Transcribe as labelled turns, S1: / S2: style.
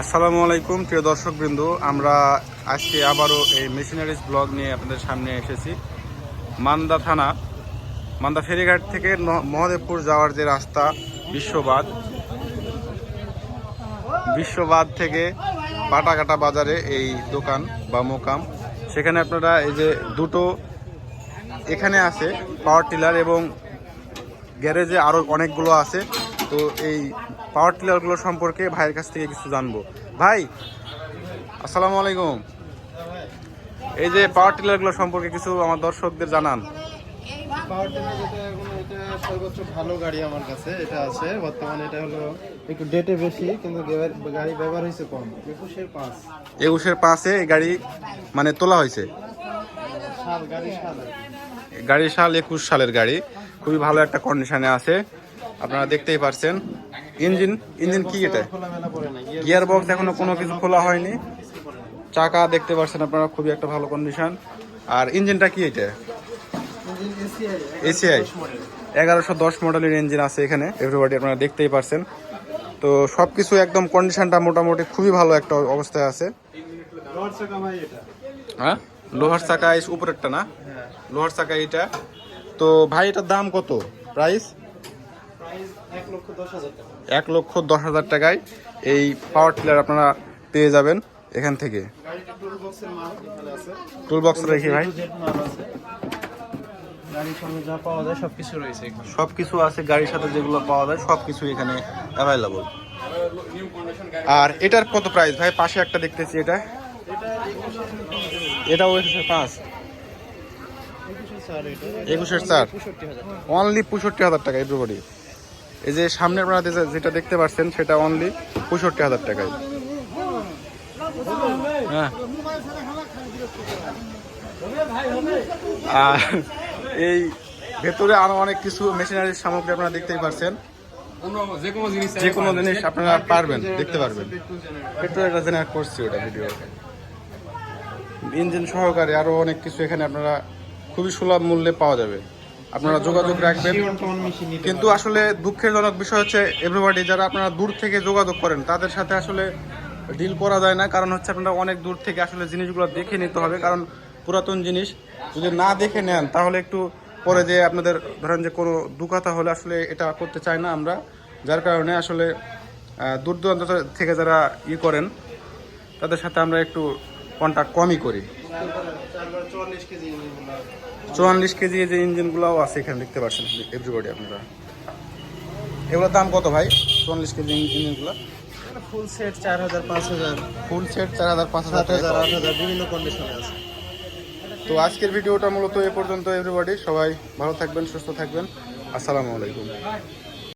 S1: আসসালামু আলাইকুম প্রিয় দর্শকবৃন্দ, আমরা আজকে আবারও এই মেশিনারিজ ব্লগ নিয়ে আপনাদের সামনে এসেছি। মান্দা থানা, মান্দা ফেরিঘাট থেকে মহাদেবপুর যাওয়ার যে রাস্তা বিশ্ববাদ থেকে বাটাঘাটা বাজারে এই দোকান বা মোকাম, সেখানে আপনারা এই যে দুটো এখানে আছে পাওয়ার টিলার এবং গ্যারেজে আরও অনেকগুলো আছে। তো এই পাওয়ার টিলারগুলো সম্পর্কে ভাইয়ের কাছ থেকে কিছু জানবো। ভাই আসসালামু আলাইকুম, এই যে পাওয়ার টিলারগুলো সম্পর্কে কিছু আমার দর্শকদের জানান।
S2: পাওয়ার টিলার এটা সর্বোচ্চ ভালো গাড়ি আমার কাছে এটা আছে বর্তমানে। এটা হলো একটু ডেটে বেশি, কিন্তু গাড়ি ব্যবহার হয়েছে কম।
S1: 21-5 এই গাড়ি মানে তোলা হয়েছে। গাড়ির সাল 21 সালের গাড়ি, খুবই ভালো একটা কন্ডিশনে আছে, আপনারা দেখতেই পারছেন। ইঞ্জিন কি এটা? গিয়ার বক্স এখনো কোনো কিছু খোলা হয়নি। চাকা দেখতে পাচ্ছেন আপনারা, খুবই একটা ভালো কন্ডিশন। আর ইঞ্জিনটা কি এটা? এসিআই 1110 মডেলের ইঞ্জিন আছে এখানে এভরিবডি, আপনারা দেখতেই পারছেন। তো সবকিছু একদম কন্ডিশনটা মোটামুটি খুবই ভালো একটা অবস্থায় আছে। হ্যাঁ, লোহার চাকা উপরেরটা না? লোহার চাকা এটা। তো ভাই এটার দাম কত? প্রাইস 1,10,000 টাকায় এই পাওয়ার টিলার আপনারা পেয়ে যাবেন এখান থেকে। টুল বক্স রেখে ভাই সবকিছু আছে, গাড়ির সাথে যেগুলো পাওয়া যায় সবকিছু এখানে অ্যাভেলেবল। আর এটার কত প্রাইস ভাই? পাশে একটা দেখতেছি, এটাও 5 21/4 অনলি 65,000 টাকা এভরিবডি। এই যে সামনে আপনারা যেটা দেখতে পাচ্ছেন সেটা অনলি 65,000 টাকায়। হ্যাঁ, আর এই ভেতরে আরো অনেক কিছু মেশিনারির সামগ্রী আপনারা দেখতেই পাচ্ছেন। যে কোনো জিনিস আপনারা দেখতে পারবেন। পেট্রোল একটা জেনারেট করছি ওটা ভিডিও, ইঞ্জিন সহকারে আরো অনেক কিছু এখানে আপনারা খুবই সুলভ মূল্যে পাওয়া যাবে। আপনারা যোগাযোগ রাখবেন। কিন্তু আসলে দুঃখজনক বিষয় হচ্ছে এভরিবডি যারা আপনারা দূর থেকে যোগাযোগ করেন তাদের সাথে আসলে ডিল করা যায় না। কারণ হচ্ছে আপনারা অনেক দূর থেকে আসলে জিনিসগুলো দেখে নিতে হবে। কারণ পুরাতন জিনিস যদি না দেখে নেন তাহলে একটু পরে যে আপনাদের ধরেন যে কোনো দুকাতা হলে আসলে এটা করতে চাই না আমরা। যার কারণে আসলে দূর দূরান্ত থেকে যারা করেন তাদের সাথে আমরা একটু কন্ট্যাক্ট কমই করি। 44 কেজি যে ইঞ্জিনগুলোও আছে এখানে দেখতে পাচ্ছেন এভরিবডি আপনারা। এগুলোর দাম কত ভাই? 44 কেজি ইঞ্জিনগুলো
S2: ফুল সেট 4,000 5,000,
S1: ফুল সেট 4,000 5,000
S2: 8,000 বিভিন্ন কন্ডিশনে আছে।
S1: তো আজকের ভিডিওটা মূলত এ পর্যন্ত এভরিবডি। সবাই ভালো থাকবেন, সুস্থ থাকবেন। আসসালামু আলাইকুম।